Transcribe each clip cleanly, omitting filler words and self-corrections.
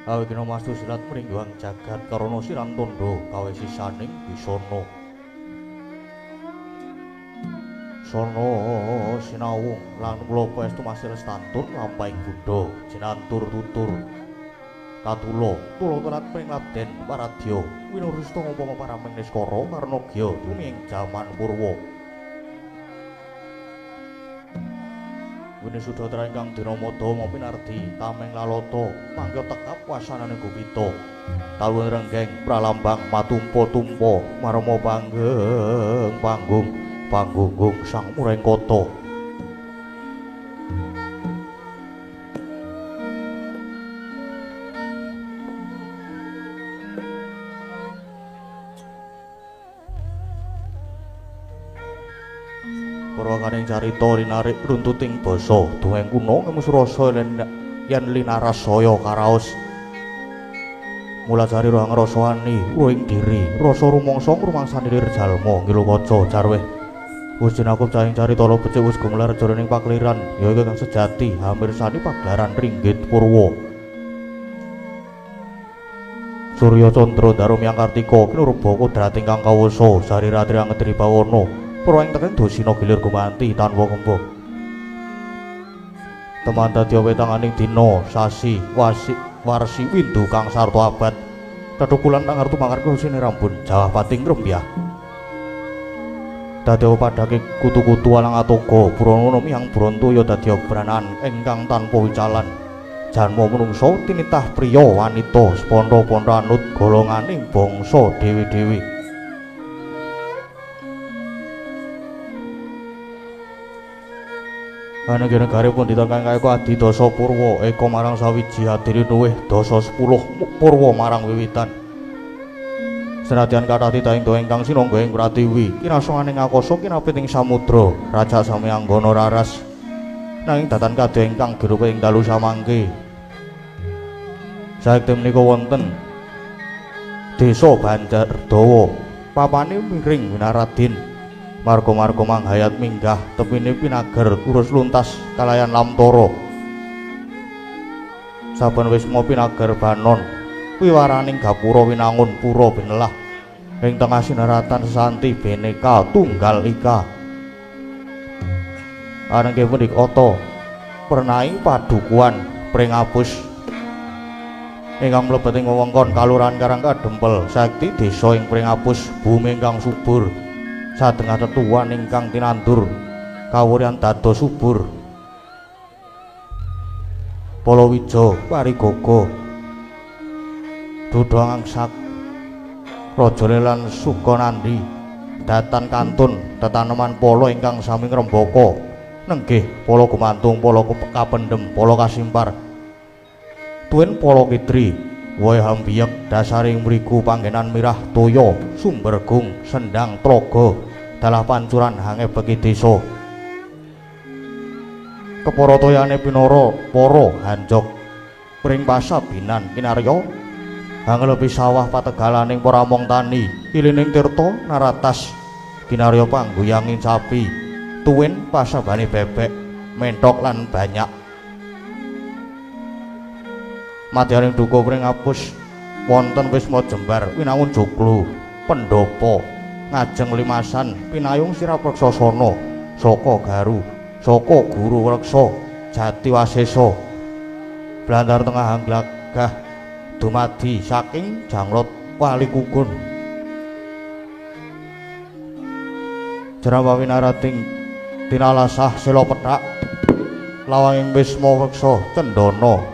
Awikina mastu silat mringguang jagat karana siran tandha kawisisaning bisana. Sono sinawung lan kula paestu masih lestantun lampahing Buddha jinantur tutur katula kula telat pring Raden Waradya winurista ngumpama paraming Niskara Karnagya tuming jaman purwa. Wini Sudatra ingkang dinamada Mapinardi tameng lalata mangga tekap wasanane Gopita taluhun renggeng pralambang matumpa-tumpa marma panggeng panggung panggung sang mureng kota. Purwakaning carita rinarik runtuting basa duweng kuna ngemus rasa yen linaras saya karaos. Mula cari roh ngrasani ing diri rasa rumangsa ngrumangsani jalma ngilu kaca jarweh. Wis jinakup cahing carita lo becik wis gumelar jroning pakliran ya iku kang sejati hamirsani pagelaran Ringgit Purwa. Surya Candra Darumyang Kartika kinurba kodrat ingkang kawasa sari-ratri angetri bawana para ing teken dosina gilir gumanti tanpa kembang. Teman dadi wetanganing dina sasi warsi windu kang sarta abad tetukulan kang arep mangarep sine rambun Jawa pating rembyah. Dadi padhake kutu-kutu alang atoga Purana miyang Brantaya dadi branan ingkang tanpa wicalan. Janma menungsa tinitah priya wanita spontha-pontha anut golonganing bangsa dewi-dewi. Ananging negari pun ditangkang kaya adi dasa Purwa eka marang sawiji adiri nuwih dasa 10 Purwa marang wiwitan. Senadyan kathah titahing doa ingkang sinangga ing Pratiwi kinasoaning akasa kinapit ing samudra Raja Samyanggana raras nanging datan kadya ingkang girupa ing dalu samangke. Saekti menika wonten Desa Banjardawa papane miring Winaradin. Marga-marga manghayat minggah tepine pinager urus luntas kalayan lamtara. Saben wis mau pinager banon wiwaraning gapura winangun pura binelah ing tengah sinaratan sesanti beneka tunggal ika. Ananging punika pernai padukuan pringapus ingkang mlebet ing wewengkon Kalurahan Karangkadempel Sakti desa ing Pringapus bumi ingkang subur satengah tetuan ingkang tinandur kawuryan dados subur. Palawija Parigaga Dudha ngangsak Rajane lan Sukanandi datan kantun tetaneman pala ingkang sami ngrembaka nenggih pala gumantung pala kapendhem pala kasimpar tuwin pala kidri wae hambiyek dasaring mriku panggenan mirah toya sumbergung sendang traga dalah pancuran hangebeki desa. Kepara toyane pinara para hanjok pring pasabinan kinarya hanglepi sawah pategalaning para mong tani ilining tirta naratas kinarya pangguyanging sapi tuwin pasabane bebek menthok lan banyak. Madyaning duka Pringapus wonten Wisma Jembar winangun joglo pendhapa ngajeng limasan pinayung Sirapreksasana saka Garu saka Guru Reksa Jatiwasesa blandar tengah hanglagah dumadi saking Janglot Walikukun Jerawa winarating tinalasah sela pethak lawanging Wisma Reksa Cendana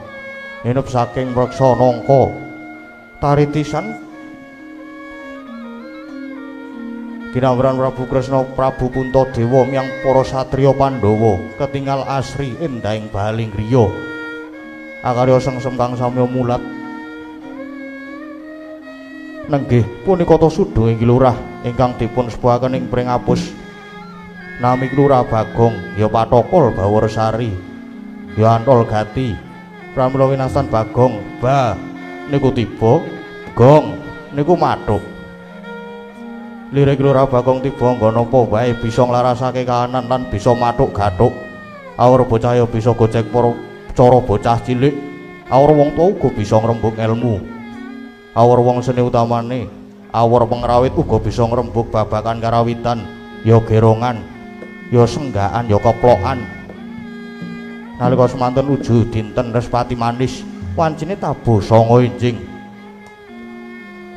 inep saking Reksa Nangka taritisan Ginambaran Prabu Kresna Prabu Puntadewa miyang para satriya Pandhawa ketingal asri endahing baling griya akarya sengsem kang samya mulat nenggih punika Tasuda inggih lurah ingkang dipun sepuhaken ing Pringapus nami Lurah Bagong ya Patokol Bawarsari ya Antol Gati pramila winastan Bagong ba niku tiba gong niku mathuk. Lirik Lurah Bagong tiba nggo napa wae bisa nglarasake kahanan lan bisa mathuk gathuk. Awur bocah ya bisa gocek para cara bocah cilik. Awur wong tuwa uga bisa ngrembug ilmu. Awur wong seni utamane, awur pengrawit uga bisa ngrembug babagan karawitan, ya gerongan, ya senggaan, ya keplokan. Nalika semanten nuju dinten Respati Manis, wancine tabuh sanga enjing.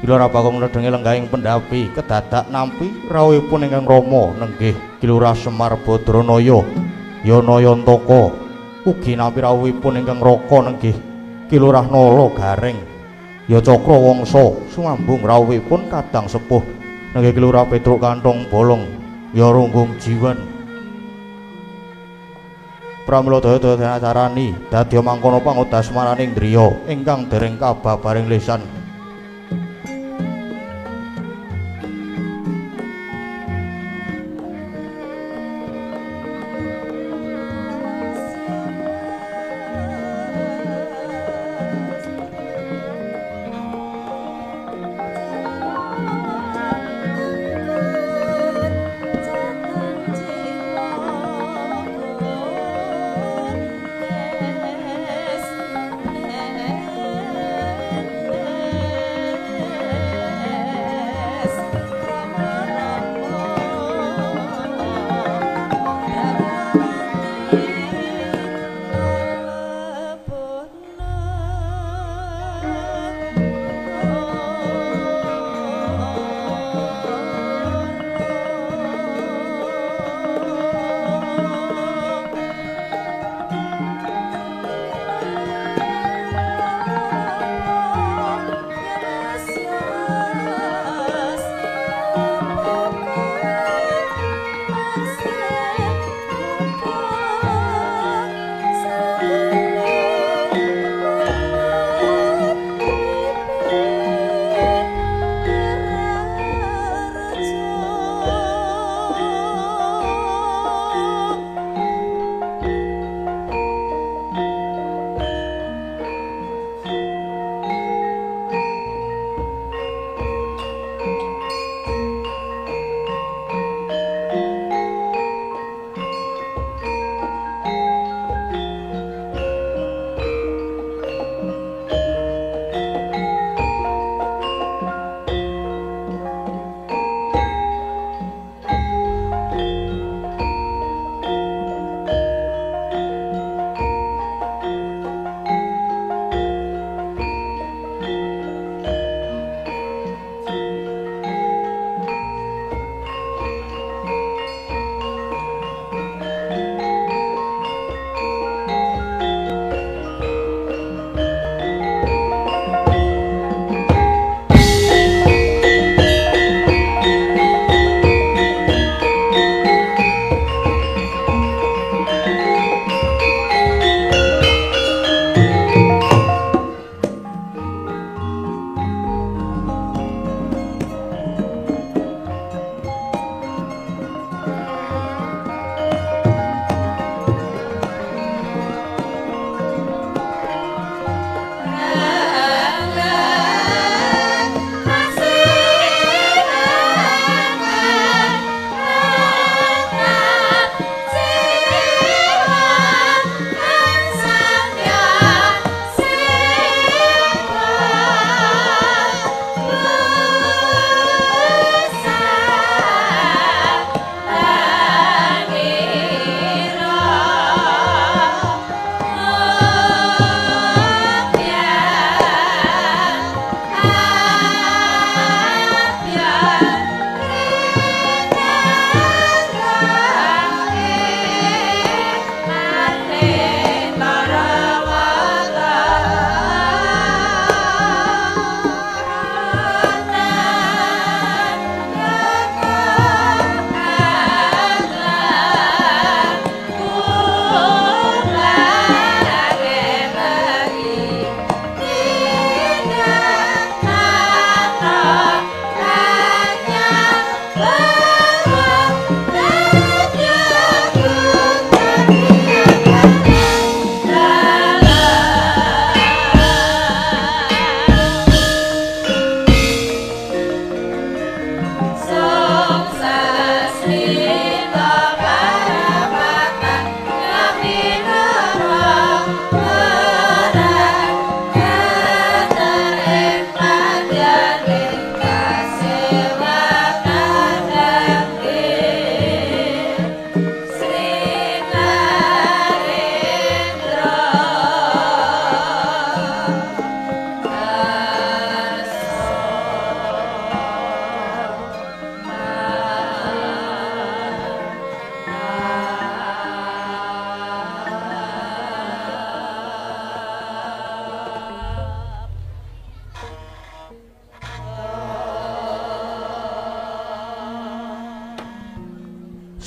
Lurah Bagong nedhengi lenggahing pendapi kedadak nampi rawuhipun ingkang Rama nenggih Lurah Semar Badranaya ya Nayantaka ugi nampi rawuhipun ingkang Raka nenggih Lurah Nala Garing ya Cakrawangsa sumambung rawuhipun kadang sepuh nenggih Lurah Petruk Kantong Bolong ya runggung jiwen pramila daya-daya acarani dadi mangkono pangodasmaraning driya ingkang dereng kababaring lisan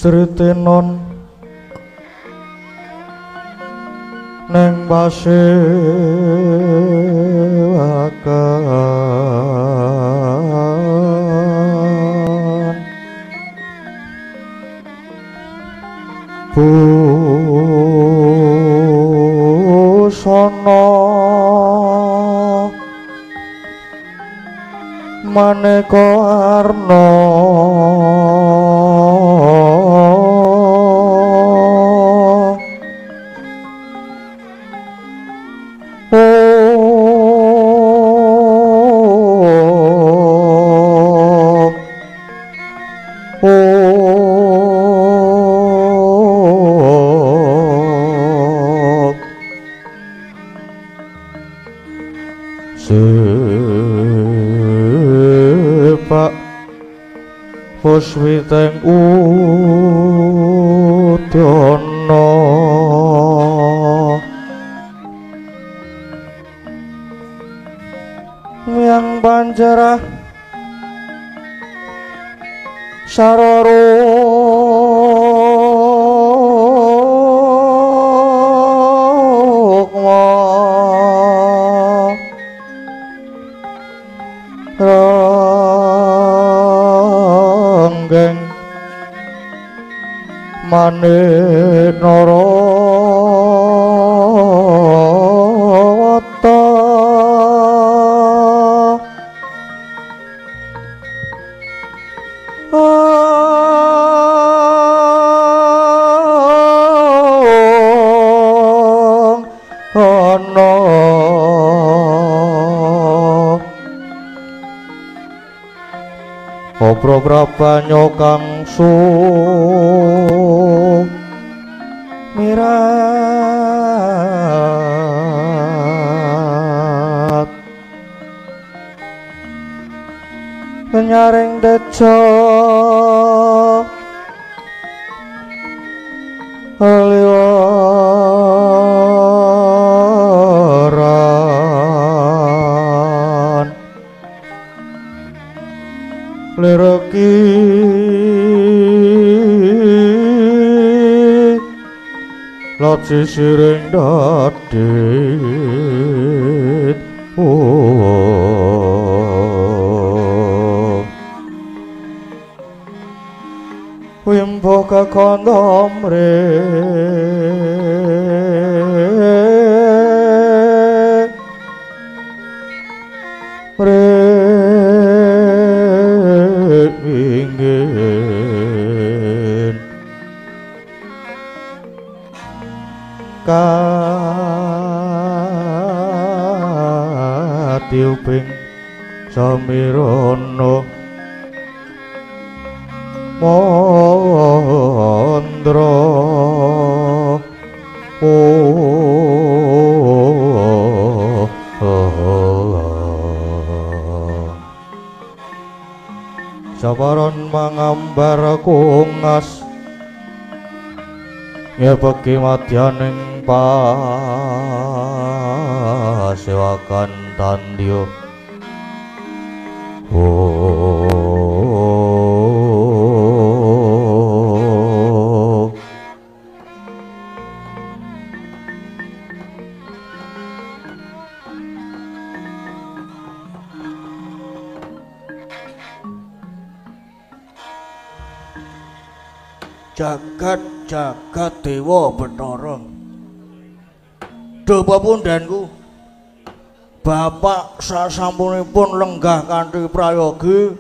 Sritenon neng pasewakan busana maneka arna Puswiteng udana yang pancerah sarara Manit Narawata ana Oprabanya kang mirat nyaring deca liwaran lireki lat sisiring dadit wimbo kakondom ingin katiuping samirana mandra sabaran mangambar kungas ngepeki madyaning pasewakan tandya jagat dewa Bathara Duh pepundhenku Bapak sasampunipun lenggah kanthi prayogi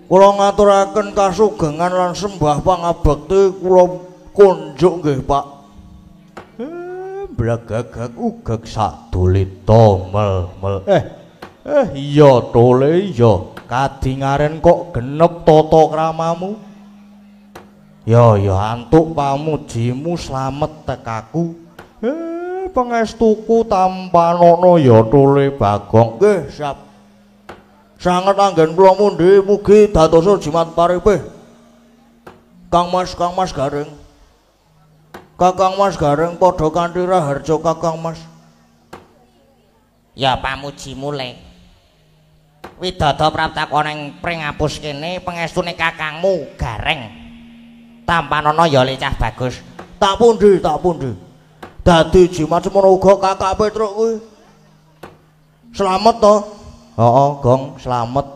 kula ngaturaken kasugengan lan sembah pangabekti kula kunjuk nggih Pak blagagag ugeg sadulita mel iya tole iya kadingaren kok genep tata kramamu ya antuk pamujimu slamet tekaku pangestuku tampanono ya tole Bagong nggih siap sanget anggen kula mundi mugi dadosa jimat paripih Kang Mas Gareng Kakang Mas Gareng padha kanthi raharja Kakang Mas ya pamujimu le widada prapta koning pring ngapus kene pengestune kakangmu Gareng Tampanana ya le cah bagus. Tak pundi. Dadi jimat semono uga Kakak Petruk kuwi. Slamet to? Heeh, Gong, slamet.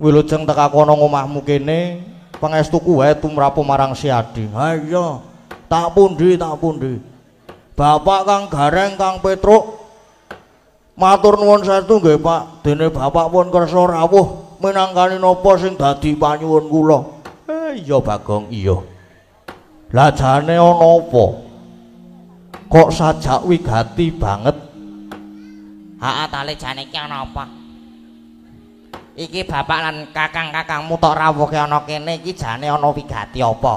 Wilujeng teka kono ngomahmu kene, pangestuku wae tumrapu marang Si Adi. Ha iya, tak pundi. Bapak Kang Gareng, Kang Petruk, matur nuwun saestu nggih Pak, dene Bapak pun kersa rawuh minangkani napa sing dadi panyuwun kula. Iya Bagong, iya. Lah jane ana apa? Kok sajak wigati banget? Haa tale jane iki ana apa? Iki bapak lan kakang-kakangmu tok rawuhe ana kene iki jane ana wigati apa?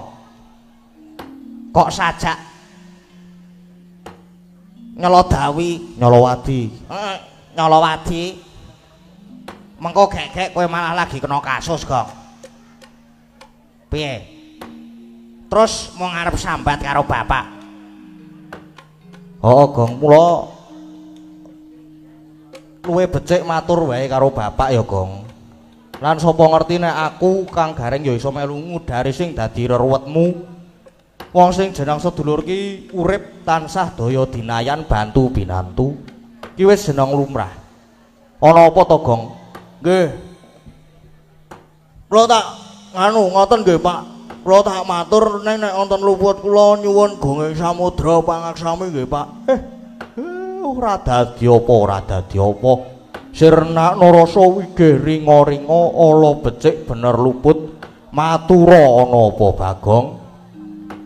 Kok sajak nyolowadi. Nyolowadi. Mengko gek-gek kowe malah lagi kena kasus, Gong. Piye? Terus mau ngarep sambat karo bapak. Oh, Gong, mula luwe becik matur wae karo bapak ya, Gong. Lan sapa ngerti nek aku Kang Gareng ya iso melu ngudari sing dadi reruwetmu. Wong sing jeneng sedulur ki urip tansah daya dinayan bantu binantu. Ki wis jeneng lumrah. Ana apa to, Gong? Nggih. Kula tak ngoten nggih, Pak. Kula tak matur nek wonten luput kula nyuwun gonging samudra pangaksami nggih, Pak. Ora dadi apa. Sirna narasa wigih ringa-ringa ala becik bener luput. Matura ana apa, Bagong?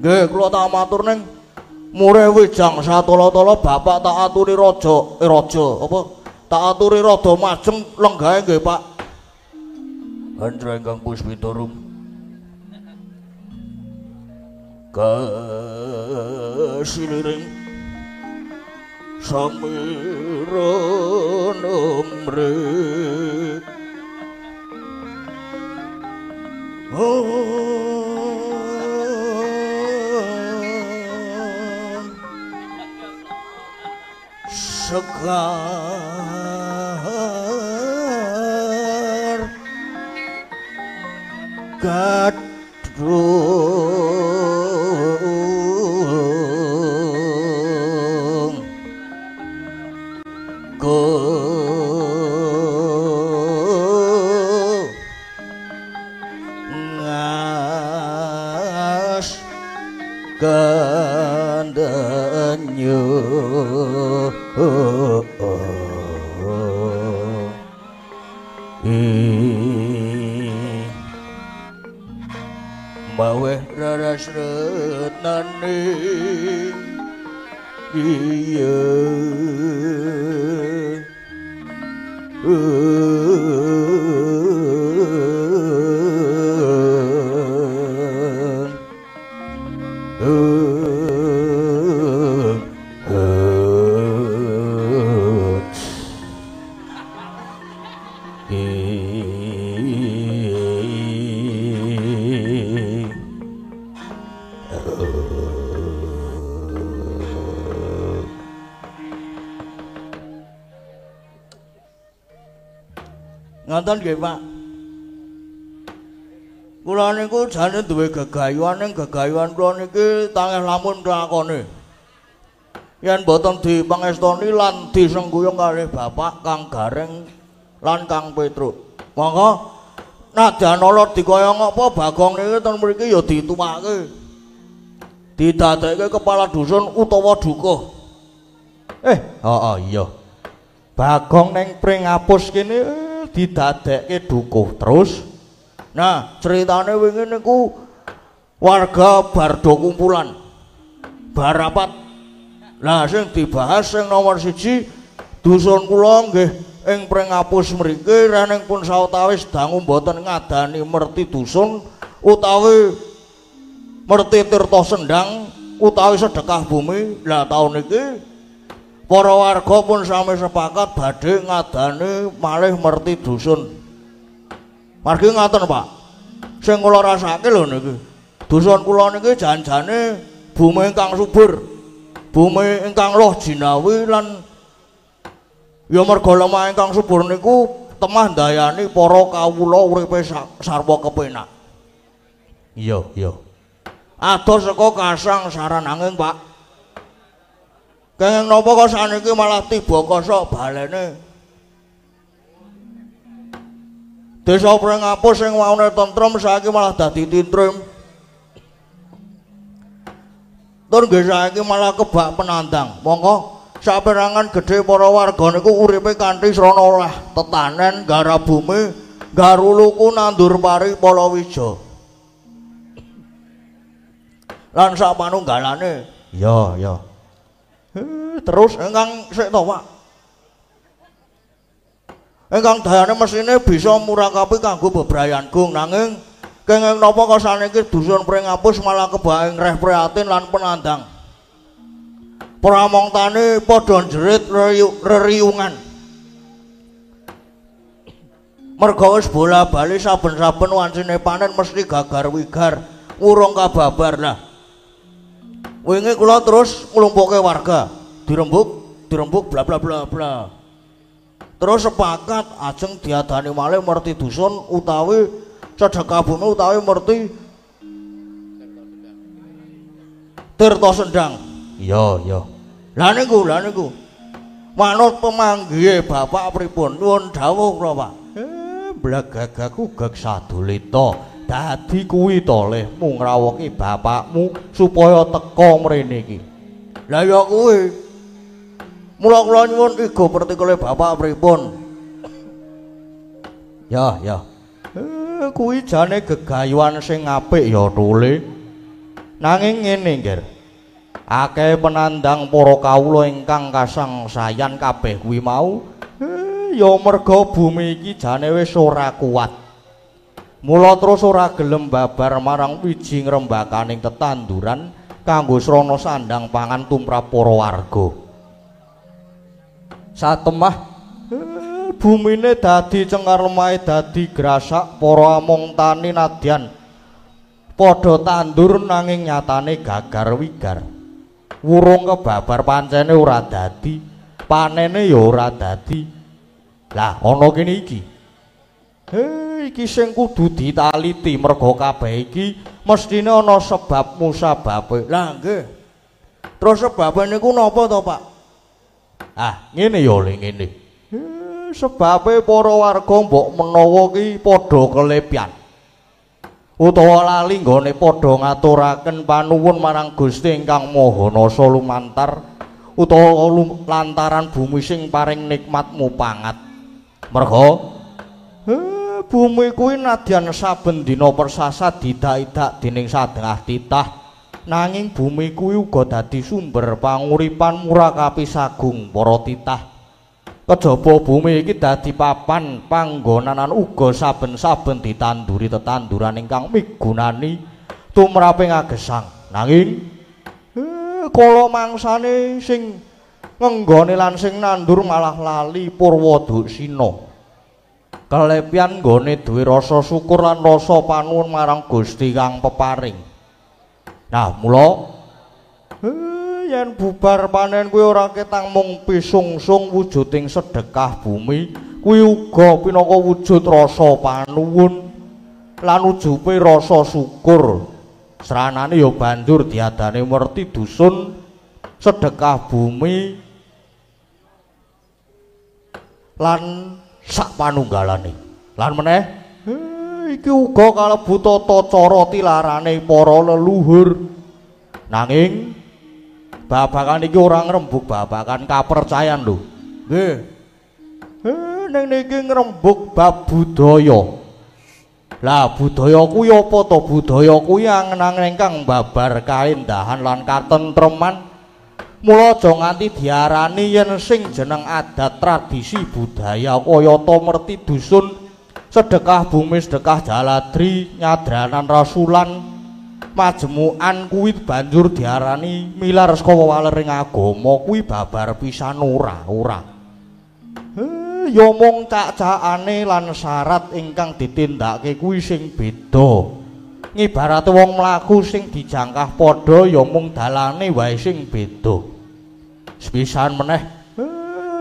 Nggih, kula tak matur ning murih wijang satala-tala bapak tak aturi raja apa? Tak aturi rada majeng lenggahe nggih, Pak. Andra ingkang Puspitorum. Kasiliring samirana mrit sekar gadrung ngas kandanyo maweh raras retnane iya Ngoten nggih, Pak. Kula niku jane duwe gegayuhan ning gegayuhan kula niki tangih lamun lakone. Yen boten dipangestoni lan disengguyung kalih Bapak Kang Gareng lan Kang Petruk. Monggo nadyan ala dikaya ngapa Bagong niki ten mriki ya dituwake. Didadekke kepala dusun utawa dukuh. Iya. Bagong ning Pringapus kene didadekke dukuh terus. Nah, ceritane wingi niku warga bardo kumpulan. Barapat. Lah sing dibahas sing nomor 1 dusun kula nggih ing Pringapus mriki rening pun sawetawis dangu mboten ngadani merti dusun utawi merti tirta sendang utawi sedekah bumi. Lah taun niki para warga pun sami sepakat badhe ngadani malih merti dusun. Margi ngaten, Pak. Sing kula rasake lho niki. Dusun kula niki janjane bumi ingkang subur. Bumi ingkang loh jinawi lan ya merga lemah ingkang subur niku temah ndayani para kawula uripe sarwa kepenak. Iya, iya. Adoh saka kasang saran angin, Pak. Kenging napa kok saniki malah tiba kosok balene. Desa Prengapus sing waune tentrem saiki malah dadi tintrim. Tur nggih saiki malah kebak penandang. Monggo saperangan gedhe para warga niku uripe kanthi srana olah tetanen, garap bumi, garuluku nandur pari palawija. Lan sak panunggalane. Iya, iya. Terus ingkang sik to, Pak. Ingkang dayane mesine bisa murakapi kanggo bebrayan gung nanging kenging napa kok saniki dusun Prengapus malah kebaing reh prihatin lan penandang. Pramongtane padha jerit reriungan. Merga wis bola-bali saben-saben wancine panen mesti gagar-wigar, urung kababar lah. Wingi kula terus nglumpuke warga, dirembuk bla bla bla bla. Terus sepakat ajeng diadani malih merti dusun utawi sedekah bumi utawi merti tirta sendang. Iya, iya. Lah niku. Manut pemanggihe Bapak pripun? Nuwun dawuh kula, Pak. Blagagaku gek sadulita. Dadi kuwi to le mung ngrawuhi bapakmu supaya teka mrene iki. Lah ya kuwi. Mula kula nyuwun iga pertikule Bapak pripun? Ya, ya. Kuwi jane gegayuhan sing apik ya Tule. Nanging ngene, Nger. Akeh penandang para kawula ingkang kasangsayan kabeh kuwi mau ya merga bumi iki jane wis ora kuat. Mula terus ora gelem babar marang wiji ngrembakaning tetanduran kanggo srana sandang pangan tumrap para warga. Satemah bumine dadi cengar lemahe dadi grasak para among tani nadyan padha tandur nanging nyatane gagar wigar. Wurung kebabar pancene ora dadi, panene ya ora dadi. Lah ana kene iki. Iki sing kudu ditaliti merga kabeh iki mestine ana sebab musababe. Lah nggih. Terus sebabe niku napa to, Pak? Ngene ya le ngene. Sebabe para warga mbok menawa ki padha kelepyan. Utawa lali nggone padha ngaturaken panuwun marang Gusti ingkang Maha Nasa lumantar utawa lantaran bumi sing paring nikmat mupangat. Merga bumi kuwi nadyan saben dina persasat didak-idak dening sadengah titah nanging bumi kuwi uga dadi sumber panguripan murakapi sagung para titah. Kejaba bumi iki dadi papan panggonanan uga saben-saben ditanduri tetanduran ingkang migunani tumraping agesang. Nanging kala mangsane sing ngenggone lan sing nandur malah lali Purwaduksina. Kelepyan nggone duwe rasa syukur lan rasa panuwun marang Gusti kang peparing. Nah, mula yen bubar panen kuwi ora ketang mung pisungsung wujuding sedekah bumi, kuwi uga pinaka wujud rasa panuwun lan ujube rasa syukur. Sranane ya banjur diadani merti dusun sedekah bumi lan sak panunggalane. Lan meneh iki uga kalebu tata cara tilarane para leluhur. Nanging babakan iki ora ngrembug babakan kapercayan lho. Nggih. Ning niki ngrembug bab budaya. Lah budaya kuwi apa to? Budaya kuwi angen-angen ingkang babar kaendahan lan katentreman. Mula aja nganti diarani yen sing jeneng adat tradisi budaya kayata merti dusun sedekah bumi sedekah jaladri nyadranan rasulan majmukan kuwi banjur diarani milar saka walering agama kuwi babar pisan ora. Ya mung cak-cakane lan syarat ingkang ditindakake kuwi sing beda. Ngibarat wong mlaku sing dijangkah padha ya mung dalane wae sing beda. Sepisan meneh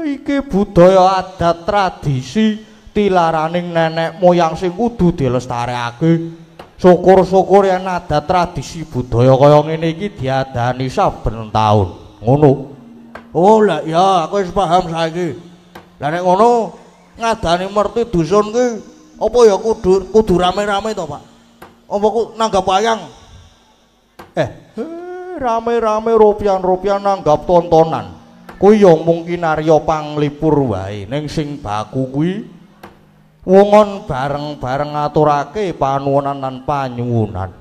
iki budaya adat tradisi tilaraning nenek moyang sing kudu dilestarekake Syukur-syukur yen adat tradisi budaya kaya ngene iki diadani saben taun. Ngono. Oh lah ya aku wis paham saiki. Lah nek ngono ngadani merti dusun ki apa ya kudu rame-rame to, Pak? Apa ku nanggap wayang? Rame-rame rupiah-rupiah nanggap tontonan. Kuwi ya mungkin arya panglipur wae. Ning sing baku kuwi wongon bareng-bareng ngaturake panuwunan lan panyuwunan.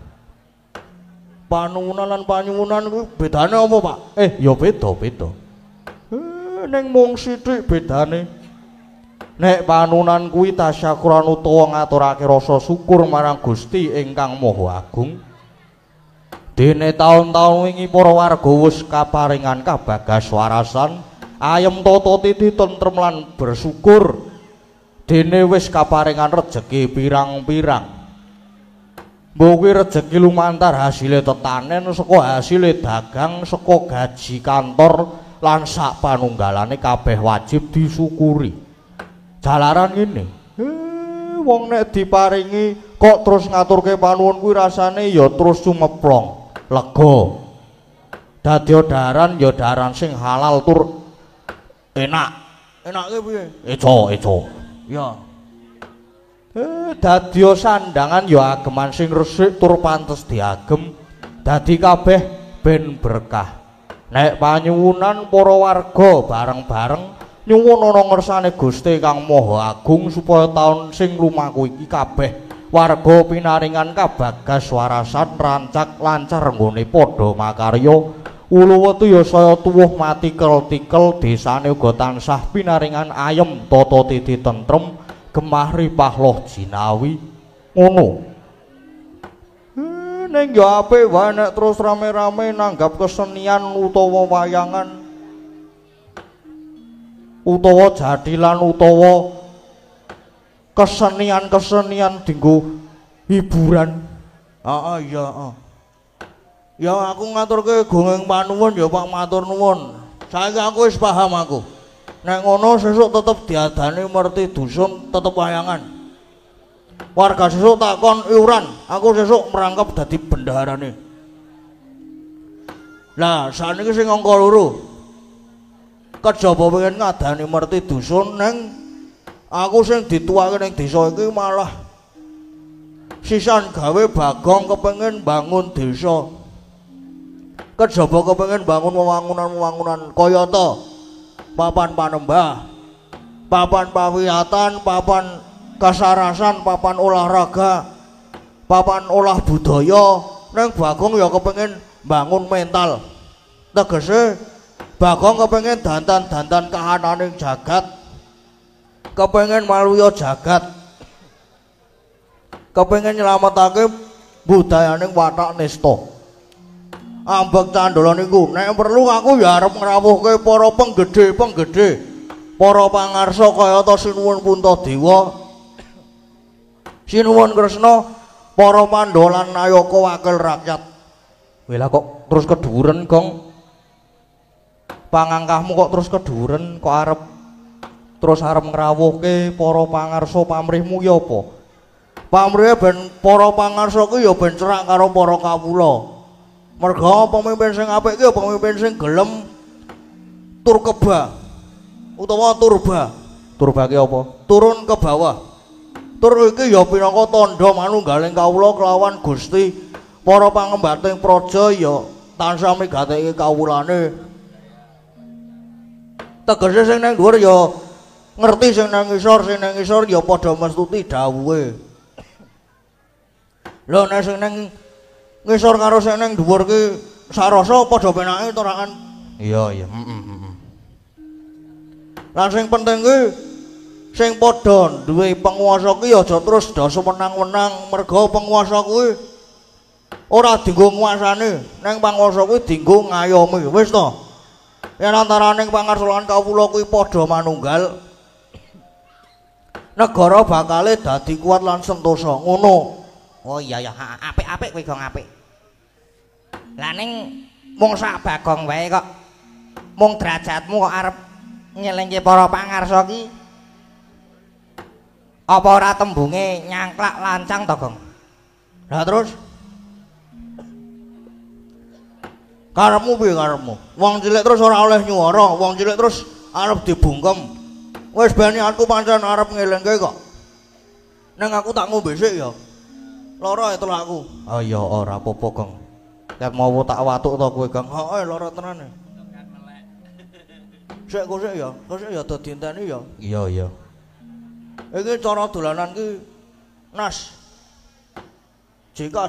Panuwunan lan panyuwunan kuwi bedane apa, Pak? Ya beda-beda. Ning mung sithik bedane. Nek panuwunan kuwi tasyakuran utawa ngaturake rasa syukur marang Gusti ingkang Maha Agung. Dene taun-taun wingi para warga wis kaparingan kabagas warasan, ayem tata titi tentrem lan bersyukur. Dene wis kaparingan rejeki pirang-pirang. Mbok kuwi rejeki lumantar hasile tetanen, saka hasile dagang, saka gaji kantor lan sak panunggalane kabeh wajib disyukuri. Jalaran ngene. Wong nek diparingi kok terus ngaturke panuwun kuwi rasane ya terus sumeplong, lega. Dadi daran ya daran sing halal tur enak. Enake piye? Eco. Ya. Dadi sandangan ya ageman sing resik tur pantes diagem. Dadi kabeh ben berkah. Nek panyuwunan para warga bareng-bareng nyuwun ana ngersane Gusti Kang Maha Agung supaya taun sing lumaku iki kabeh warga pinaringan kabagas warasan rancak lancar nggone padha makarya uluwetu ya saya tuwuh mati tikel desane uga tansah pinaringan ayem tata titi tentrem gemah ripah loh jinawi ngono. Ning ya apik wae nek terus rame-rame nanggap kesenian utawa wayangan utawa jadilan utawa kesenian dinggo hiburan. Iya. Ya aku ngaturke gongeng panuwun ya Pak matur nuwun. Saiki aku wis paham aku. Nek ngono sesuk tetep diadani merti dusun tetep wayangan. Warga sesuk takon iuran, aku sesuk merangkap dadi bendaharane. Lah saniki sing angka loro. Kejaba pengen ngadani merti dusun neng aku sing dituake ning desa iki malah sisan gawe Bagong kepengen bangun desa. Kejaba kepengen bangun wewangunan kaya ta papan panembah, papan pawiyatan, papan kasarasan, papan olahraga, papan olah budaya. Neng Bagong ya kepengen bangun mental. Tegese Bagong kepengen dandan kahananing jagat, kepengen maluya jagat, kepengen nyelametake budayaning watak nista. Ambek candala niku nek perlu aku ya arep ngrawuhke para penggede, para pangarsa kaya ta Sinuwun Puntadewa, Sinuwun Kresna, para Pandhawa lan Nayaka wakil rakyat. Wela kok terus keduren, Gong? Pangangkahmu kok terus keduren, kok arep ngrawuhke para pangarsa pamrihmu ya apa? Pamrihe ben para pangarsa ku ya ben cerak karo para kawula. Merga pemimpin sing apik ki ya pemimpin sing gelem tur keba utawa turba. Turba ki apa? Turun ke bawah. Tur iki ya pinangka tandha manunggaling kawula kelawan Gusti. Para pangembating praja ya tansah migateki kawulane. Tegese sing nang dhuwur ya ngerti sing nang ngisor ya padha mestuti dawuhe. Lho nek sing nang ngisor karo sing nang dhuwur ki sarasa padha penake to rakan. Iya. Lan sing penting ki sing padha duwe penguasa ki aja terus do semenang-menang, merga penguasa kuwi ora dienggo nguasane, nang panguasa kuwi dienggo ngayomi. Wis to. Yen antaraning pangarsa lan kawula kuwi padha manunggal, negara bakale dadi kuat lan sentosa. Ngono. Oh iya, apik-apik kowe Gong apik. Lah ning mung sak Bagong wae kok mung derajatmu kok arep nyelengke para pangarsa ki. Apa ora tembunge nyangklak lancang to, Gong? Lah terus karepmu piye karepmu? Wong cilik terus ora oleh nyuwara, wong cilik terus arep dibungkem. Wis bani aku pancen arep ngelingke kok. Nang aku tak ngombe sik ya. Lara itu aku. Oh iya ora apa-apa, Kang. Ket mau tak watuk to kowe, Kang. Heeh, lara tenane. Sik kok sik ya. Kok sik ya do dienteni ya. Iya, iya. Iki cara dolanan ki nas. Jika.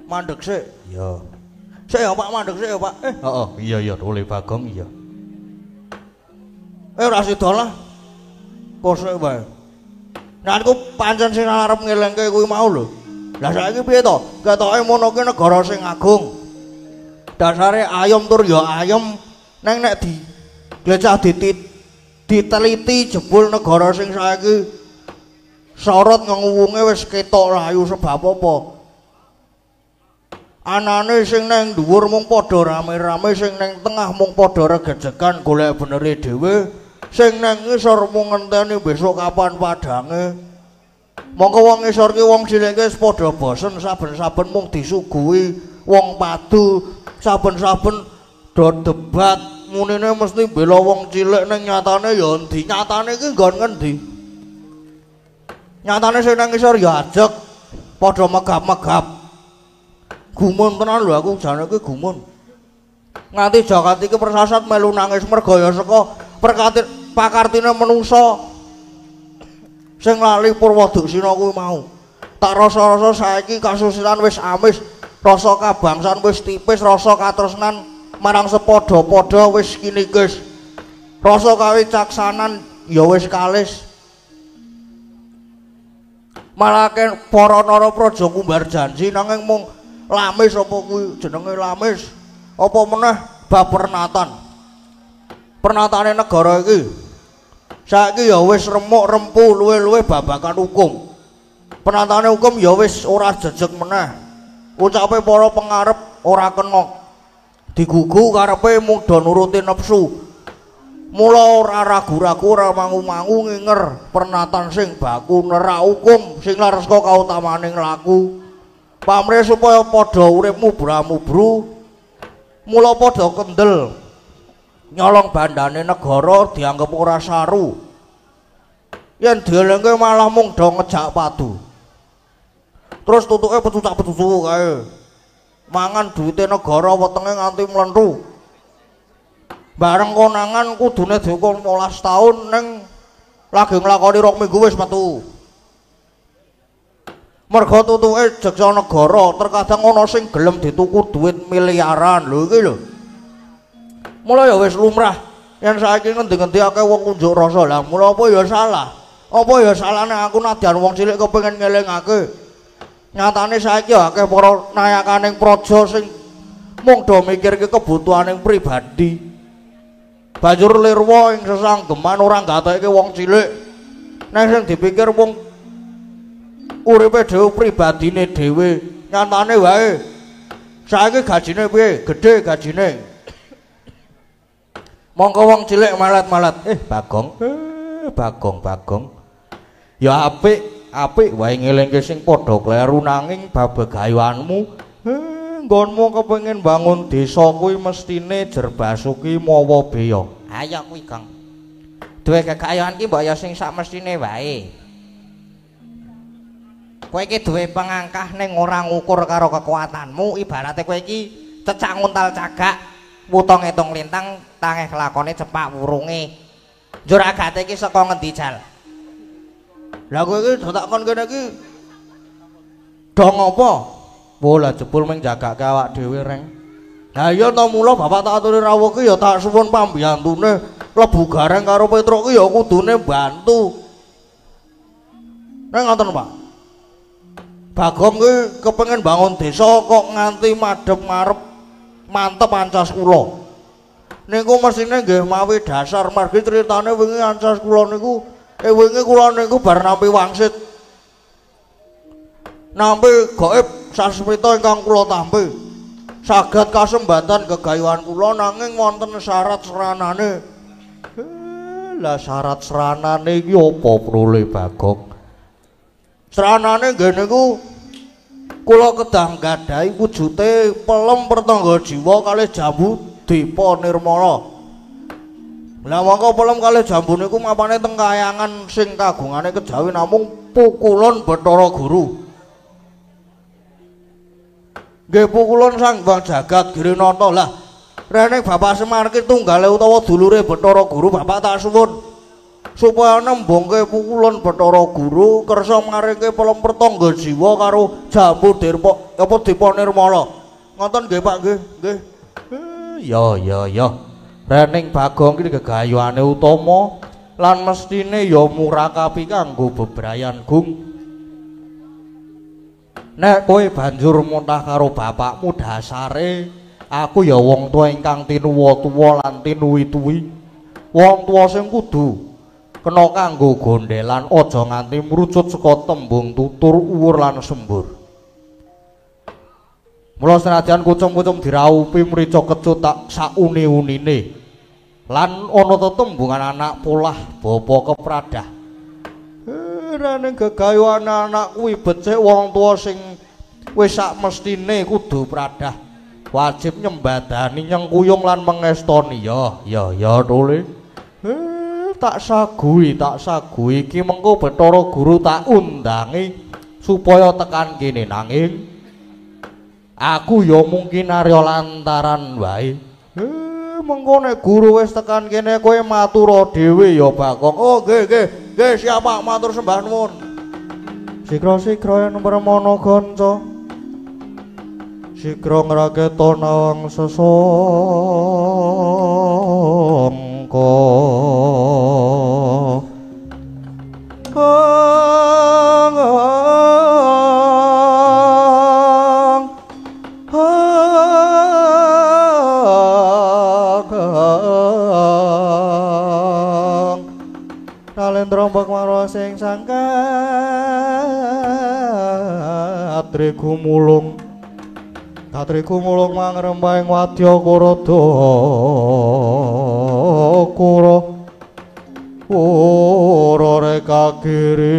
Mandek sik. Iya. Sik ya Pak, mandek sik ya Pak. Heeh, iya oleh Bagong iya. Ora sida lah. Kosek wae. Nah aku pancen sing arep ngelingke kuwi mau lho. Lah saiki piye to? Ketoke mono ki negara sing agung. Dasare ayam tur ya ayam neng nek di glecah diteliti jebul negara sing saiki sorot ngewunge wis ketok layu sebab apa? Anane sing neng dhuwur mung padha rame-rame, sing neng tengah mung padha regejekan golek benere dhewe. Sing nang ngisor mung ngenteni besok kapan padange. Mongko wong ngisor ki wong cilik wis padha bosen saben-saben mung disuguhi wong padu, saben-saben do debat munine mesti bela wong cilik ning nyatane ya endi? Nyatane ki nggon ngendi? Nyatane sing nang ngisor ya ajeg padha megap-megap. Gumun tenan lho aku jane ki gumun. Nganti jagat iki persasat melu nangis merga ya saka pakartine menungsa sing lali Purwoduksina kuwi mau. Tak rasa-rasa saiki kasusitan wis amis, rasa kabangsan wis tipis, rasa katresnan marang sepadha-padha wis kinikis. Rasa kawicaksanan ya wis kalis. Malake para nara praja kumbar janji nanging mung lamis apa kuwi jenenge lamis. Apa meneh bab pernatan. Pernatane negara iki saiki ya wis remuk-rempu luwe-luwe babagan hukum. Pernatane hukum ya wis ora jejeg meneh. Ucape para pengarep ora kena. Digugu karepe mung do nuruti nepsu. Mula ora ragu-ragu ora mangu-mangu nginger pernatan sing baku nerak hukum sing laras kautamaning laku. Pamrih supaya padha urip mubra-mubru. Mula padha kendel. Nyolong bandane negara dianggep ora saru. Yen dielingke malah mung do ngejak padu. Terus tutuke petucak-petucuk kae. Mangan duwite negara wetenge nganti mlentu. Bareng konangan kudune dihukum 15 tahun ning lagi nglakoni rong minggu wis metu. Merga tutuke jeksa negara, terkadang ana sing gelem dituku duit miliaran lho iki lho. Mula ya wis lumrah yen saiki ngendi-endi akeh wong unjuk rasa. Lah mula apa ya salah? Apa ya salahne aku nadyan wong cilik kepengin ngelingake. Nyatane saiki akeh para nayakaning praja sing mung do mikirke kebutuhaning pribadi. Banjur lirwa ing sesanggeman ora nggatekake wong cilik. Nek sing dipikir wong uripe dhewe pribadine dhewe. Nyatane wae saiki gajine piye? Gedhe gajine. Mongko wong cilik malat-malat. Bagong. Ya apik wae ngelingke sing padha kleru nanging babegayuanmu nggonmu kepengin bangun desa kuwi mestine jer basuki mawa beya. Ayo kuwi, Kang. Duwe kekayaan ki mbok ya sing sak mestine wae. Kowe iki duwe pangangkah ning ora ngukur karo kekuatanmu, ibarate kowe iki cecak nguntal cagak. Wuto ngitung lintang tangeh lakone cepak wurunge. Njur agate iki saka ngendi jal? Lah kowe iki do tak kon kene iki dong apa? Bola jebul ming jagake awak dhewe reng. Lah iya to mula bapak tak aturi rawuh ki ya tak suwun pambiyantune lebu gareng karo Petruk ki ya kudune bantu. Neng ngoten Pak. Bagong ki kepengin bangun desa kok nganti madhep ngarep mantep ancas kula. Niku mestine nggih mawi dasar margi critane wingi ancas kula niku wingi kula niku bar nampi wangsit. Nampi gaib sasmita ingkang kula tampi. Saged kasembatan gegayuhan kula nanging wonten syarat seranane. Lah syarat seranane iki apa prole Bagong? Seranane nggih niku Kula kedah gadhahi wujute pelem pertangga jiwa kalih jambu Dipa Nirmala. Lah mongko pelem kalih jambu niku mapane teng kayangan sing kagungane kejawi namung pukulun Bathara Guru. Nggih pukulun Sang Hyang Jagat Girinata. Lah rene Bapak Semar ki tunggale utawa dulure Bathara Guru Bapak tak suwun supaya nembungke pukulun Bathara Guru kersa maringke pelem pertangga jiwa karo jambu Dipa Nirmala. Ngoten nggih Pak nggih, nggih. Ya. Rening Bagong iki gegayuhane utama lan mestine ya murakapi kanggo bebrayan Gung. Nek kowe banjur muntah karo bapakmu dasare aku ya wong tuwa ingkang tinuwa-tuwa lan tinuwi-tuwi. Wong tuwa sing kudu kena kanggo gondelan aja nganti mrucut saka tembung tutur uwur lan sembur. Mula senajan kucum-kucum diraupi mrica kecut tak sauni-unine lan ana tetembungan anak polah bapa kepradah. Rene gegayuhane anak kuwi becik wong tuwa sing wis sak mestine kudu pradah wajib nyembadani nyengkuyung lan mengestoni ya tole. Tak sagui iki mengko Bathara Guru tak undangi supaya tekan kene nanging aku ya mungkin arya lantaran wae. Mengko nek guru wis tekan kene kowe matura dhewe ya Bagong. Oh nggih siap Pak matur sembah nuwun. Sigra-sigra yen pramana ganca sigra ngraketa nawang sesangka. Nalendra bakmara sing sangkatri gumulung mangrembahing wadya kurada kura ora reka kiri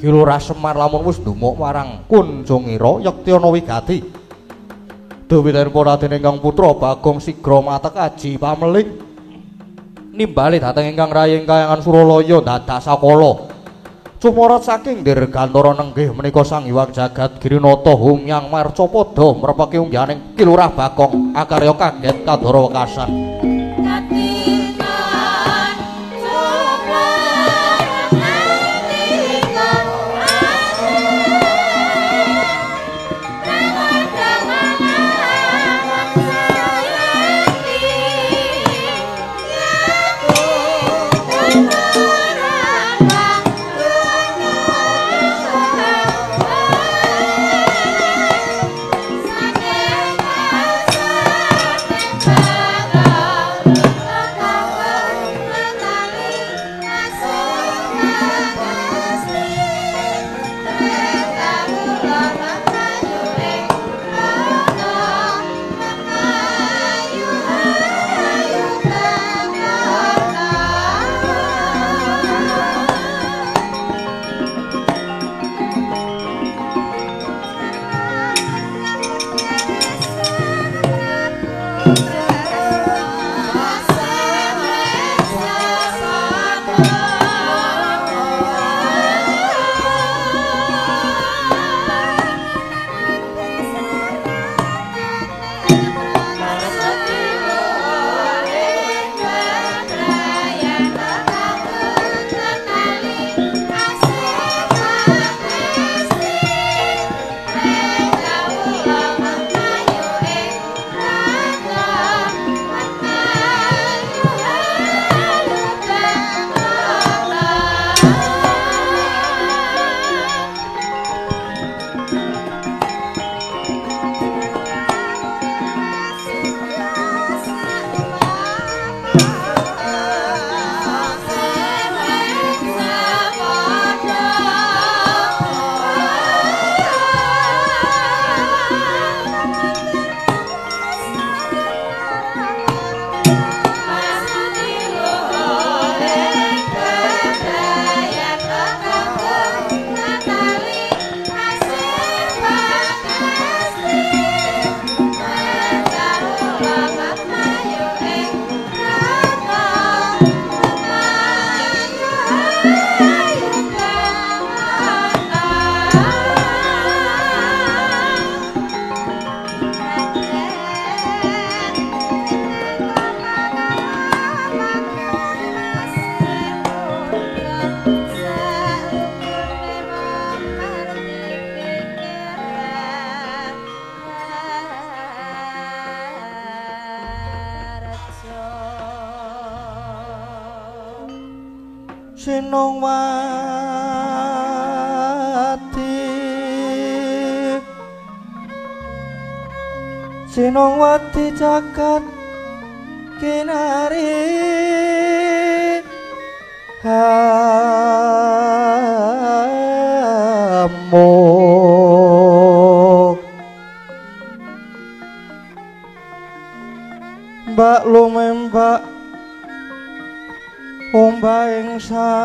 Kilurah Semar lamun wis ndumuk marang Kunjungira Yektana Wigati. Dewitanipun Raden ingkang putra Bagong sigra matekaji pameling nimbali dhateng ingkang rayeng kayangan Suralaya dadak sakala. Cumorat saking dirgantara nenggih menika Sang Hyang Jagat Girinata humyang marcapada mrepeki unggahaning Kilurah Bagong akarya kaget kadara wekasan. Bye. Sinongwati jagat kinari hamuk mbak lumembak ombaing samudra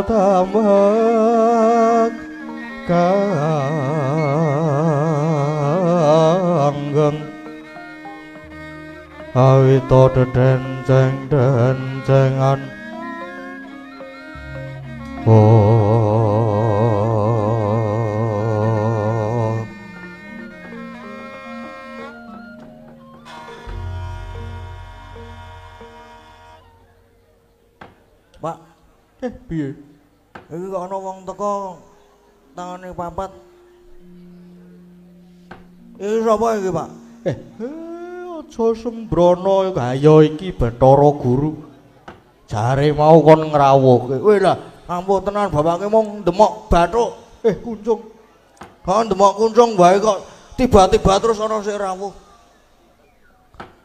tambak kanggeng awita denceng-dencengan Pak, piye? Iki kok ana wong teko tangane papat. Iki sapa iki, Pak? Aja sembrono kaya iki Bathara Guru. Jare mau kon ngrawuhke. Weh lah, ampun tenan bapake mung ndemok bathuk. Kuncung. Kok ndemok kuncung wae kok tiba-tiba terus ana sing rawuh.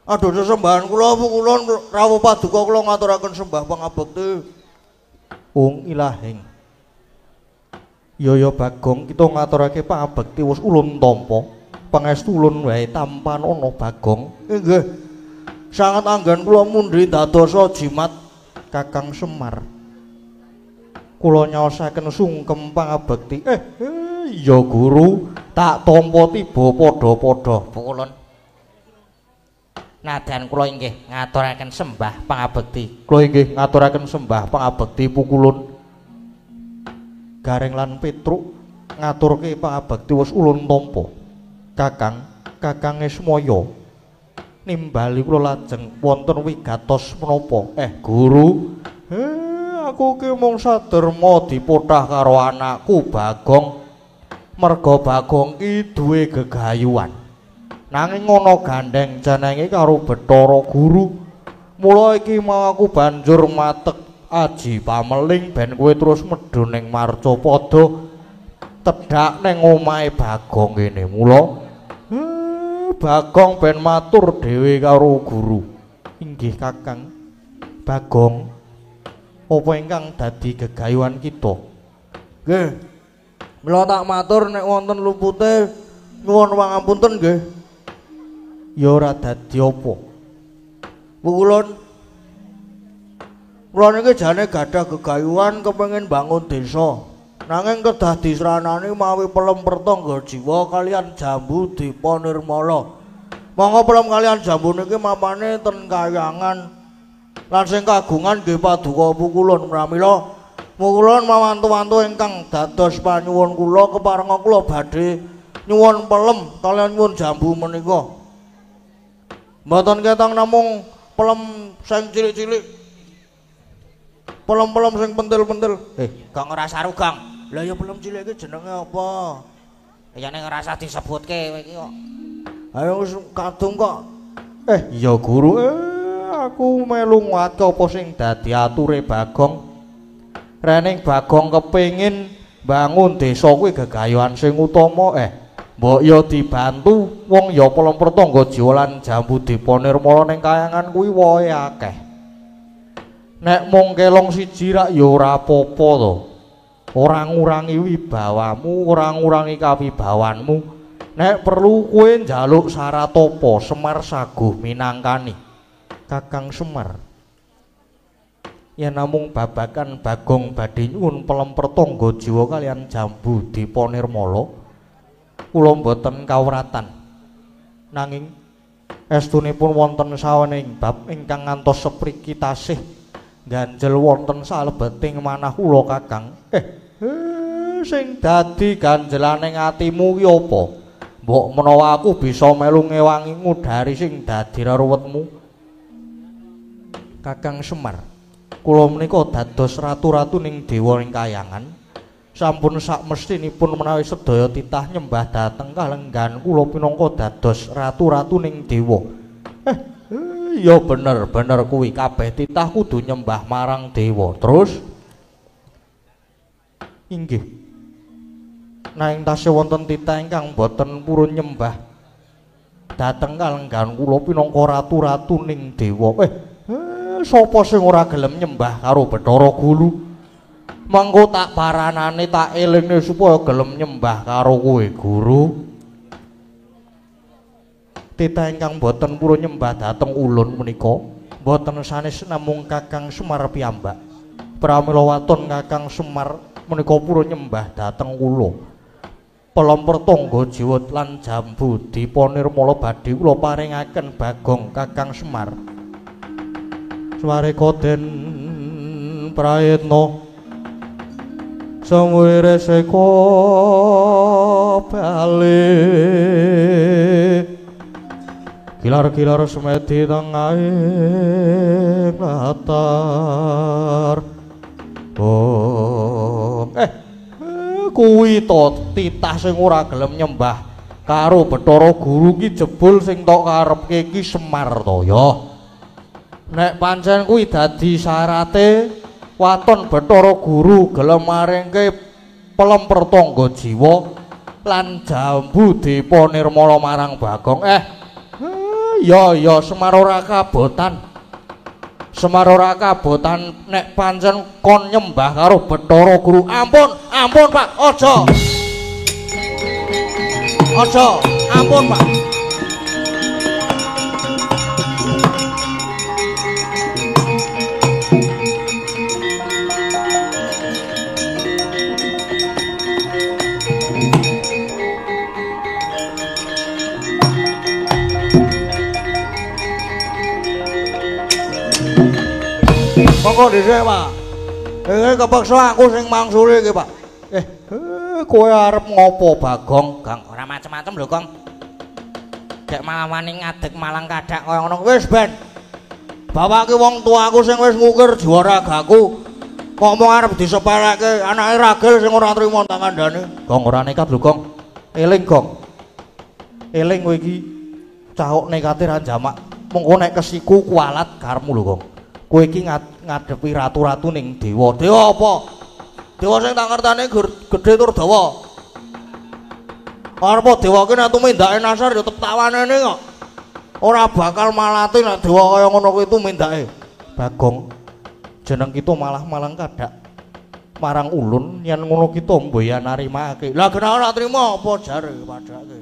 Aduh sesembahan kula kulon rawuh paduka kula ngaturaken sembah pangabekti. Wong ilahing. Yaya Bagong kita ngaturake pangabekti wis ulun tampa. Pangestu ulun wae tampan ana Bagong. Nggih. Sangat anggen kula mundhi dadosa jimat Kakang Semar. Kula nyaosaken sungkem pangabekti. Ya Guru, tak tampa tiba padha-padha. Ulun. Nadan kula inggih ngaturaken sembah pangabekti. Kula inggih ngaturaken sembah pangabekti pukulun. Gareng lan Petruk ngaturke pangabekti wis ulun tampa. Kakang Esmaya nimbali kula lajeng wonten wigatos menapa? Guru, aku ki mung saderma dipotah karo anakku Bagong. Merga Bagong ki duwe gegayuhan. Nanging ana gandeng jenenge karo Bathara Guru. Mula iki mau aku banjur matek aji pameling ben kowe terus medhun ning Marcapada tedhak ning omahe Bagong kene. Mula Bagong ben matur dhewe karo Guru. Inggih Kakang. Bagong apa ingkang dadi gegayuhan kita? Nggih. Mila tak matur nek wonten lupute nyuwun pangapunten nggih. Ya ora dadi apa. Kulon niki jane gadah gegayuhan kepengin bangun desa. Nanging kedah disranani mawi pelem pertangga jiwa kalian Jambu Dipa Nirmala. Monggo pelem kalian Jambu niki mapane ten Kayangan. Lan sing kagungan nggih paduka pukulun pramila pukulun mawantu-wantu ingkang dados panyuwun kula keparenga kula badhe nyuwun pelem kalian nyuwun jambu menika. Mboten ketang namung pelem sing cilik-cilik. Pelem-pelem sing pentil-pentil. Kok ngrasa rugang? Lah ya pelem cilik iki jenenge apa? Ya nek ngrasa disebutke kowe iki kok. Ayo wis kadung kok. Iya Guru, aku melu nguatke apa sing dadi ature Bagong. Rening Bagong kepengin bangun desa kuwi gegayuhan sing utama. Mbok ya dibantu wong ya pelem pertangga jiwa lan Jambu Dipa Nirmala ning Kayangan kuwi wae akeh. Nek mung kelong siji rak ya ora apa-apa to. Ora ngurangi wibawamu, ora ngurangi kawibawanmu. Nek perlu kowe njaluk Saratapa Semar saguh minangkani. Kakang Semar. Yen namung babakan Bagong badhe nyuwun pelem pertangga jiwa kalian Jambu Dipa Nirmala. Kula mboten kawratan. Nanging estunipun wonten sawening bab ingkang ngantos sepriki tasih ganjel wonten salebeting manah kula Kakang. Sing dadi ganjelaning atimu ki apa? Mbok menawa aku bisa melu ngewangimu dari sing dadi reruwetmu. Kakang Semar, kula menika dados ratu-ratu ning dewa ing kayangan. Sampun sak mestinipun menawi sedaya titah nyembah dhateng kalenggan kula pinangka dados ratu-ratu ning dewa. Iya bener kuwi kabeh titah kudu nyembah marang dewa. Terus inggih. Nanging tasih wonten titah ingkang boten purun nyembah dhateng kalenggan kula pinangka ratu-ratu ning dewa. Sapa sing ora gelem nyembah karo Bathara Guru? Mangko tak paranane tak elingne supaya gelem nyembah karo kowe, Guru. Titah ingkang boten purun nyembah dhateng ulun menika boten sanes namung Kakang Semar piyambak. Pramila waton Kakang Semar menika purun nyembah dhateng kula. Pelempar tangga jiwat lan jambu dipanirmala badhe kula paringaken Bagong Kakang Semar. Swareka den prayitna samwire seka bali kilar-kilar semedi tengahing latar. Kuwi to titah sing ora gelem nyembah karo Bathara Guru ki jebul sing tok karepke ki Semar to ya. Nek pancen kuwi dadi syarate waton Bathara Guru gelem maringke pelemper tangga jiwa lan jambu dipanirmala marang Bagong. Ya Semar ora kabotan. Semar ora kabotan nek pancen kon nyembah karo Bathara Guru. Ampun Pak, aja. Ampun Pak. Monggo dhisik, Pak. Kepeksa aku sing mangsuli iki, Pak. Kowe arep ngopo, Bagong? Gong, ora macem-macem lho, Gong. Dek malah wani ngadeg malang kadhak kaya ngono. Wis ben. Bapake wong tuaku sing wis ngukir juaragaku. Kok mung arep disepeleke anake ragil sing ora trima tak kandhane. Gong ora nekat lho, Gong. Eling, Gong. Eling kowe iki cahuk nekate ra jamak. Mengko nek kesiku kualat karmu lho, Gong. Kowe iki ngadepi ratu-ratu ning dewa. Dewa apa? Dewa sing tak ngertane gedhe tur dawa. Arep dewa ki nek tumindake nasar ya tetep tawanene kok. Ora bakal malati nek dewa kaya ngono kuwi tumindake. Bagong, jeneng kita malah malang kadhak marang ulun yen ngono kita mboya narimake. Lah kena ora trima apa jare padake.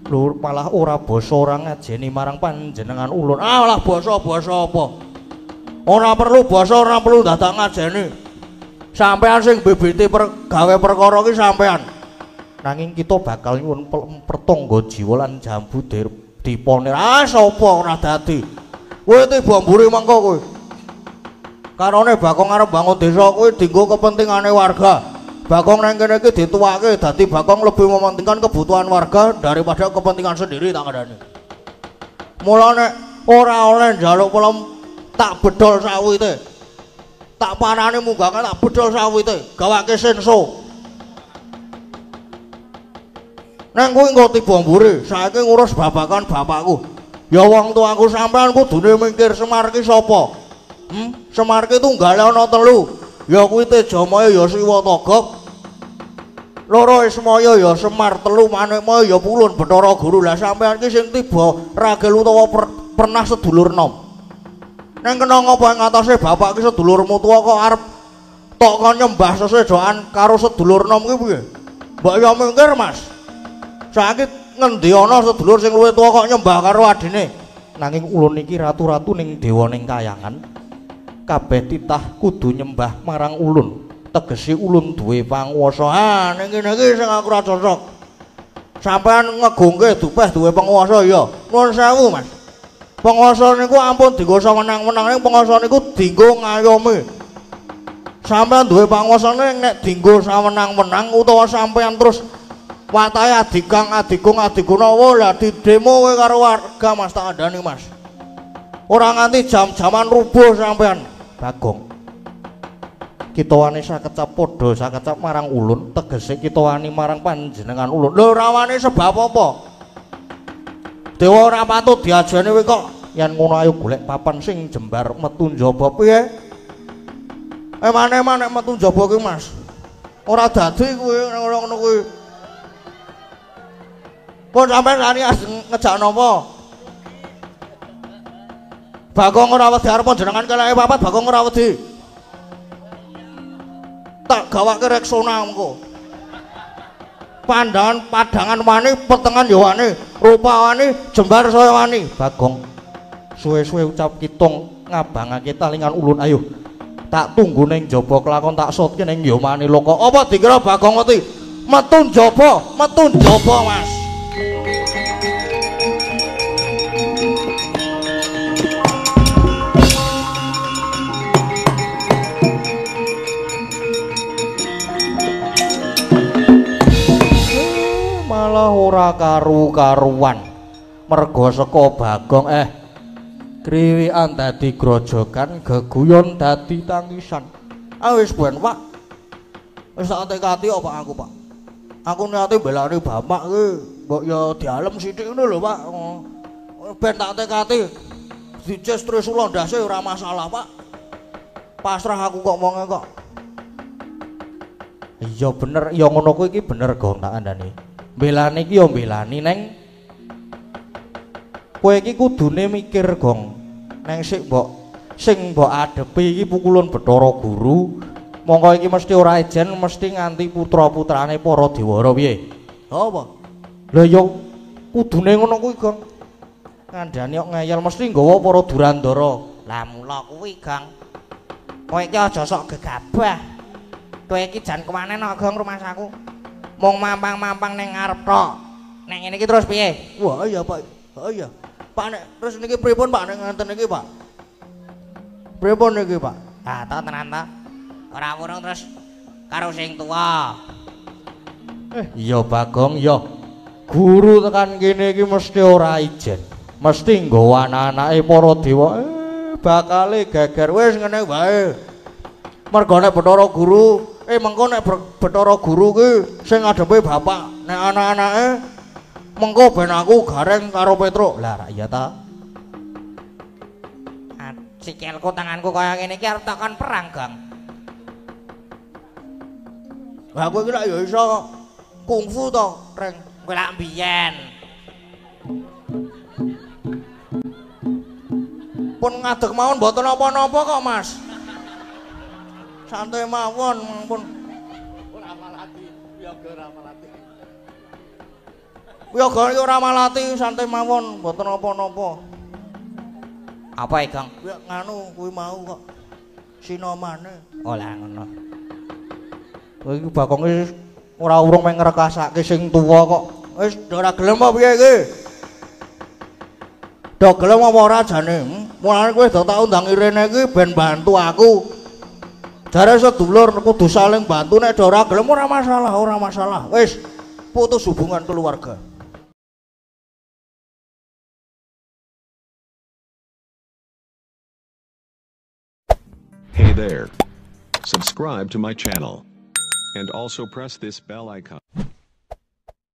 Lur malah ora basa ora ngajeni marang panjenengan ulun. Lah basa apa? Ora perlu basa, ora perlu dadak ngajeni. Sampean sing bibiti gawe perkara ki sampean. Nanging kita bakal nyuwun pertangga jiwa lan jambu diponir. Sapa ora dadi. Kowe tiba mburi mangko kowe. Karone Bagong arep bangun desa kuwi dienggo kepentingane warga. Bagong nang kene iki dituwake dadi Bagong lebih mementingkan kebutuhan warga daripada kepentingan sendiri tak kandhane. Mulane ora oleh njaluk pelem tak bedol sawite. Tak panane munggahke tak bedol sawite, gawake senso. Nang kuwi engko tiba mburi, saiki ngurus babakan bapakku. Ya wong tuaku sampean kudune mikir Semar ki sapa? Semar ki tunggale ana 3. Ya kuwi Tejamaya ya Siwatagap. Loro Ismaya ya Semar, 3 Manikmaya ya Pulun Bathara Guru. Lah sampean ki sing tiba ragil utawa pernah sedulur nom. Nang kena ngopo ing atase bapak ki sedulurmu tuwa kok arep tok kon nyembah sesedokan karo sedulur nom ki piye? Mbok ya mikir, Mas. Saiki ngendi ana sedulur sing luwih tuwa kok nyembah karo adine? Nanging ulun iki ratu-ratu ning dewa ning kayangan. Kabeh titah kudu nyembah marang ulun. Tegese ulun duwe panguwasa. Ning kene iki sing aku ora cocok. Sampeyan ngegungke dupeh duwe panguwasa ya. Nuwun sewu, Mas. Panguwasa niku ampun dienggo sawenang-wenang, ning panguwasa niku dienggo ngayomi. Sampeyan duwe panguwasane nek dienggo sawenang-wenang utawa sampeyan terus Watahe adikang adikung adigunawa lah di demo kowe karo warga Mas tak andani Mas. Ora nganti jam-jaman rubuh sampean. Bagong. Kita wani sakecap padha sakecap marang ulun, tegese kita wani marang panjenengan ulun. Lho ora wani sebab apa? Dewa ora patut diajeni kowe kok. Yen ngono ayo golek papan sing jembar metu njaba piye? Emane-emane metu njaba ki Mas. Ora dadi kuwi ngono kuwi. Pun sampean rani ngejak napa? Bagong ora wedi arep panjenengan keleke papat Bagong ora wedi. Tak gawake reksona engko. Padangan wani, petengan ya wani, rupa wani, jembar saya wani. Bagong suwe-suwe ucap kitung ngabangake talingan ulun ayo. Tak tunggu ning jaba kelakon tak sotke ning Yomani Loka. Apa dikira Bagong wedi metu njaba Mas. Malah ora karu-karuan mergo saka Bagong kriwikan dadi grojokan geguyon dadi tangisan. Wis ben Pak. Wis tak tekati apa aku Pak. Aku niate belani bapak ki mbok ya dialem sithik ngono lho Pak. Ben tak tekati dices terus ulondase ora masalah Pak. Pasrah aku kok wonge kok. Iya bener, ya ngono kuwi iki bener Gong tak andani. Belani iki ya belani neng kowe iki kudune mikir Gong. Neng sing mbok adepi iki pukulun Bathara Guru. Mongko iki mesti ora ejen mesti nganti putra-putrane para dewara piye? Apa? Lah ya kudune ngono kuwi Gong. Ngandani kok ngeyel mesti nggawa para durandara. Lah mula kuwi Gang. Kowe iki aja sok gegabah. Kowe iki jan kemane nok Gong rumah saku. Mung mampang-mampang ning ngarep tok. Nek ngene iki terus piye? Wah iya Pak. Oh iya. Pak nek terus niki pripun Pak nek ngenten iki Pak? Pripun niki Pak? Ah ta tenan ta. Ora wurung terus karo sing tuwa. Iya Bagong iya. Guru tekan kene iki mesti ora ijen. Mesti nggawa anak-anake para dewa. Bakale geger wis ngene wae. Mergo nek Bathara Guru mengko nek Bathara Guru ki sing ngadepi bapak nek anak-anake mengko ben aku gareng karo Petruk. Lah ra iya ta. Sikilku tanganku kaya ngene iki arep takon perang Gang. Lah kowe iki lak ya iso kungfu to, Reng. Kowe lak mbiyen. Pun ngadeg mawon mboten napa-napa kok Mas. Santai mawon pun. Ora malati, yoga ora malati. Yoga ora malati, santai mawon mboten napa-napa. Apa Gang? Kuwi nganu kuwi mau kok. Sinomane. Oh lah ngono. Kowe iki Bagonge ora urung meng ngrekasake sing tuwa kok. Wis ora gelem apa piye iki? Do gelem apa ora jane? Mulane kowe do tak undangi rene iki ben bantu aku. Jare sedulur kudu saling bantu nek ora gelem ora masalah. Wis putus hubungan keluarga. Hey there. Subscribe to my channel. And also press this bell icon.